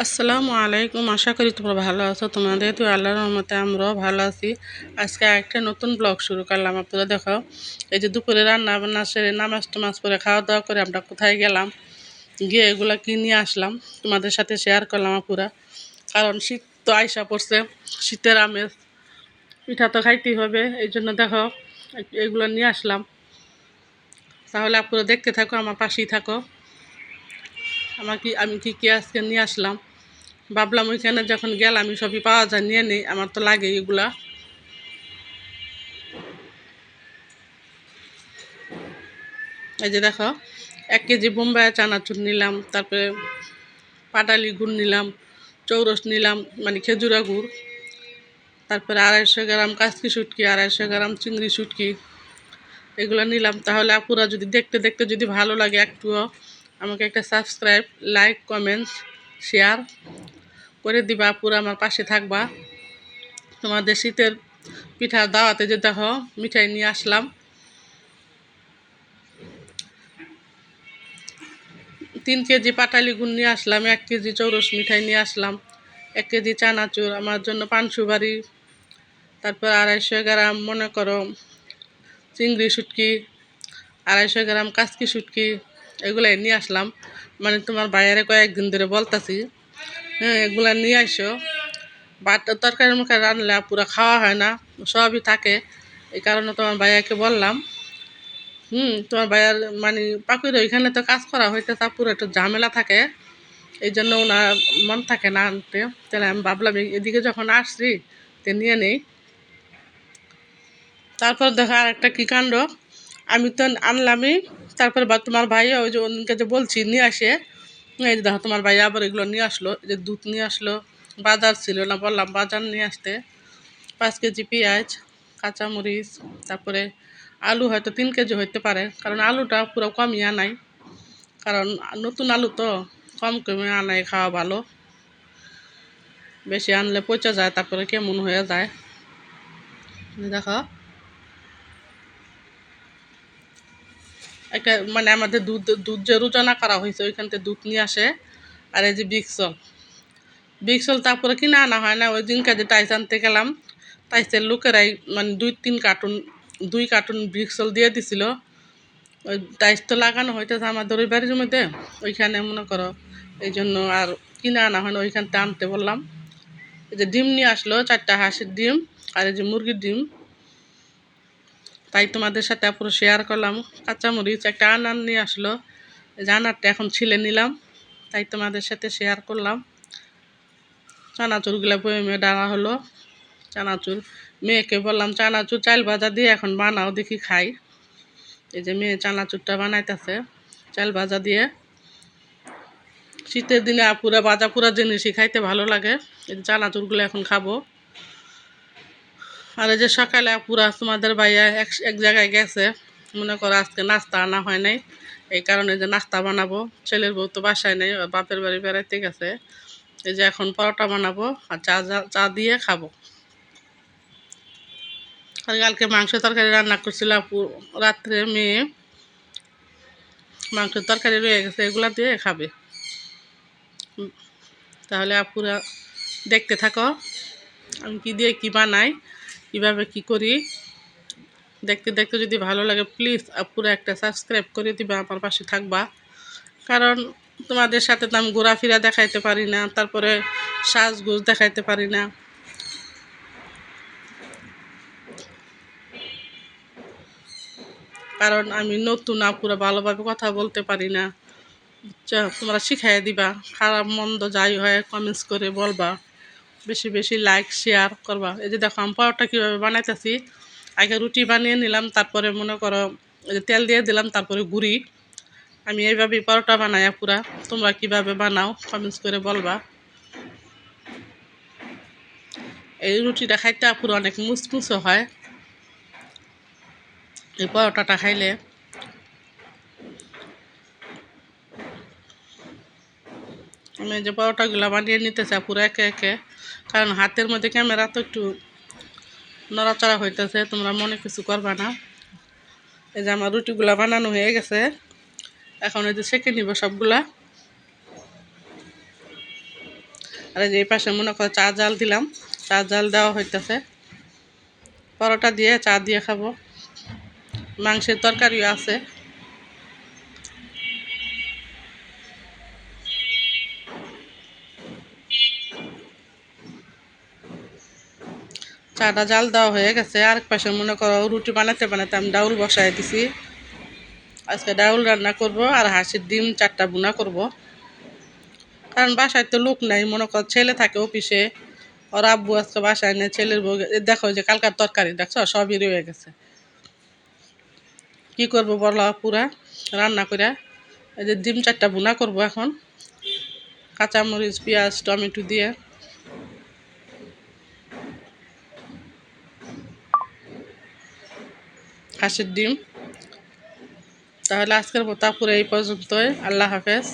আসসালামু আলাইকুম। আশা করি তোমরা ভালো আছো। তোমাদের তো আল্লাহর রহমতে আমরাও ভালো আছি। আজকে একটা নতুন ব্লগ শুরু করলাম। আপনারা দেখো, এই যে দুপুরে রান্না বান্না সেরে নামাজ টামাজ করে খাওয়া দাওয়া করে আমরা কোথায় গেলাম, গিয়ে এগুলা কিনে আসলাম, তোমাদের সাথে শেয়ার করলাম আপুরা। কারণ শীত তো আইসা পড়ছে, শীতের আমেজ পিঠা তো খাইতেই হবে, এই জন্য দেখো এগুলো নিয়ে আসলাম। তাহলে আপুরা দেখতে থাকো, আমার পাশেই থাকো। আমি কি কি আজকে নিয়ে আসলাম। ভাবলাম ওইখানে যখন গেলাম আমি সবই পাওয়া যায়, নিয়ে নেই, আমার তো লাগে এগুলা। এই যে দেখো, 1 কেজি বোম্বাই চানাচুর নিলাম, তারপরে পাটালি গুড় নিলাম, চৌরস নিলাম মানে খেজুরা গুড়, তারপরে 250 গ্রাম কাচকি শুটকি, 250 গ্রাম চিংড়ি শুটকি, এগুলো নিলাম। তাহলে আপুরা যদি দেখতে দেখতে যদি ভালো লাগে একটুও, আমাকে একটা সাবস্ক্রাইব, লাইক, কমেন্ট, শেয়ার করে দিবা আপুরা, আমার পাশে থাকবা। তোমাদের শীতের পিঠা দাওয়াতে যে দেখো মিঠাই নিয়ে আসলাম। 3 কেজি পাটালি গুড় নিয়ে আসলাম, 1 কেজি চৌরস মিঠাই নিয়ে আসলাম, 1 কেজি চানাচুর, আমার জন্য পান সুপারি, তারপর 250 গ্রাম মনে করো চিংড়ি শুটকি, 250 গ্রাম কাচকি শুটকি, এগুলাই নিয়ে আসলাম। মানে তোমার বাইরে কয়েকদিন ধরে বলতাছি, হ্যাঁ এগুলা নিয়ে আসো। বাট তরকারি মুখে রান্নলে পুরো খাওয়া হয় না, সবই থাকে। এই কারণে তোমার ভাইয়াকে বললাম, তোমার ভাইয়ার মানে পাকুড়ে ওইখানে তো কাজ করা হইতেছে, পুরো একটু ঝামেলা থাকে, এই জন্য ওনার মন থাকে না আনতে। তাহলে আমি ভাবলাম এদিকে যখন আসছি তো নিয়ে নেই। তারপর দেখো আর একটা কী কাণ্ড, আমি তো আনলামই, তারপর বা তোমার ভাইয়া ওই যে ওনকে যে বলছি নিয়ে আসে, এই যে দেখো তোমার ভাইয়া আবার এগুলো নিয়ে আসলো, এই যে দুধ নিয়ে আসলো, বাজার ছিল না, বললাম বাজার নিয়ে আসতে। 5 কেজি পেঁয়াজ, কাঁচামরিচ, তারপরে আলু হয়তো 3 কেজি হইতে পারে, কারণ আলুটা পুরো কমই আনাই, কারণ নতুন আলু তো কম কমে আনাই খাওয়া ভালো। বেশি আনলে পচে যায়, তারপরে কেমন হয়ে যায়। দেখো একটা মানে আমাদের দুধ দুধ যে রোজনা করা হয়েছে ওইখান থেকে দুধ নিয়ে আসে। আর এই যে বিক্সল তারপরে কিনে আনা হয় না, ওই দিনকে যে টাইস আনতে গেলাম, টাইসের লোকেরাই মানে 2-3 কার্টুন বিক্সল দিয়ে দিছিল। ওই টাইস তো লাগানো হইতেছে আমাদের ওই বাড়ির মধ্যে, ওইখানে মনে করো, এই জন্য আর কিনে আনা হয় না, ওইখান থেকে আনতে বললাম। এই যে ডিম নিয়ে আসলো, 4টা হাঁসের ডিম, আর এই যে মুরগির ডিম, তাই তোমাদের সাথে পুরো শেয়ার করলাম। কাঁচামরিচ একটা আনার নিয়ে আসলো, এই যে আনারটা এখন ছিলে নিলাম, তাই তোমাদের সাথে শেয়ার করলাম। চানাচুরগুলো বয়মে ডালা হলো। চানাচুর মেয়েকে বললাম চানাচুর চাল ভাজা দিয়ে এখন বানাও দেখি খাই। এই যে মেয়ে চানাচুরটা বানাইতেছে চাল ভাজা দিয়ে। শীতের দিনে পুরা ভাজা পুরা জিনিসই খাইতে ভালো লাগে। এই যে চানাচুরগুলো এখন খাবো। আর এই যে সকালে পুরা তোমাদের ভাইয়া এক জায়গায় গেছে, মনে করো আজকে নাস্তা আনা হয় নাই, এই কারণে যে নাস্তা বানাবো। ছেলের বউ তো বাসায় নেই, বাপের বাড়ি বেড়াইতে গেছে। এই যে এখন পরোটা বানাবো আর চা দিয়ে খাবো। আর কালকে মাংস তরকারি রান্না করছিল আপু, রাত্রে মেয়ে মাংসের তরকারি রয়ে গেছে, এগুলা দিয়ে খাবে। তাহলে আপুরা দেখতে থাকো আমি কি দিয়ে কি বানাই, কিভাবে কি করি। দেখতে দেখতে যদি ভালো লাগে প্লিজ আপুরা একটা সাবস্ক্রাইব করে দিবা, আমার পাশে থাকবা। কারণ তোমাদের সাথে তো আমি ঘোরাফেরা দেখাইতে পারি না, তারপরে সাজগোজ দেখাইতে পারি না। কারণ আমি নতুন, আপুরা ভালোভাবে কথা বলতে পারি না। তোমরা শিখাই দিবা, খারাপ মন্দ যাই হয় কমেন্টস করে বলবা, বেশি বেশি লাইক শেয়ার করবা। এই যে দেখো আমি পরোটা কীভাবে বানাইতেছি, আগে রুটি বানিয়ে নিলাম, তারপরে মনে করো এই যে তেল দিয়ে দিলাম, তারপরে গুঁড়ি। আমি এইভাবেই পরোটা বানাই পুরা, তোমরা কিভাবে বানাও কমেন্টস করে বলবা। এই রুটিটা খাইতে পুরো অনেক মুচমুচো হয় এই পরোটাটা খাইলে। আমি যে পরোটাগুলো বানিয়ে নিতেছি পুরো একে একে, কারণ হাতের মধ্যে ক্যামেরা তো একটু নড়াচড়া হইতেছে, তোমরা মনে কিছু করবা না। এই যে আমার রুটিগুলা বানানো হয়ে গেছে, এখন এই যে সেঁকে নিব সবগুলা। আর এই যে এই পাশে মনে করো চা জাল দিলাম, চা জাল দেওয়া হইতেছে। পরোটা দিয়ে চা দিয়ে খাবো, মাংসের তরকারিও আছে। চাটা জাল দেওয়া হয়ে গেছে। আরেক পাশে মনে করো রুটি বানাতে বানাতে আমি ডাউল বসাই দিছি। আজকে ডাউল রান্না করব আর হাঁসের ডিম 4টা ভুনা করব। কারণ বাসায় তো লোক নাই, মনে কর ছেলে থাকে অফিসে, ওর আব্বু আজকে বাসায় নেই, ছেলের বউ দেখো যে কালকার তরকারি দেখছো সবই রয়ে গেছে। কি করব বলো পুরা রান্না করে। এই যে ডিম 4টা ভুনা করব এখন, কাঁচামরিচ পেঁয়াজ টমেটো দিয়ে। হাঁসের ডিম। তাহলে আজকের মতো পুরো এই পর্যন্তই। আল্লাহ হাফেজ।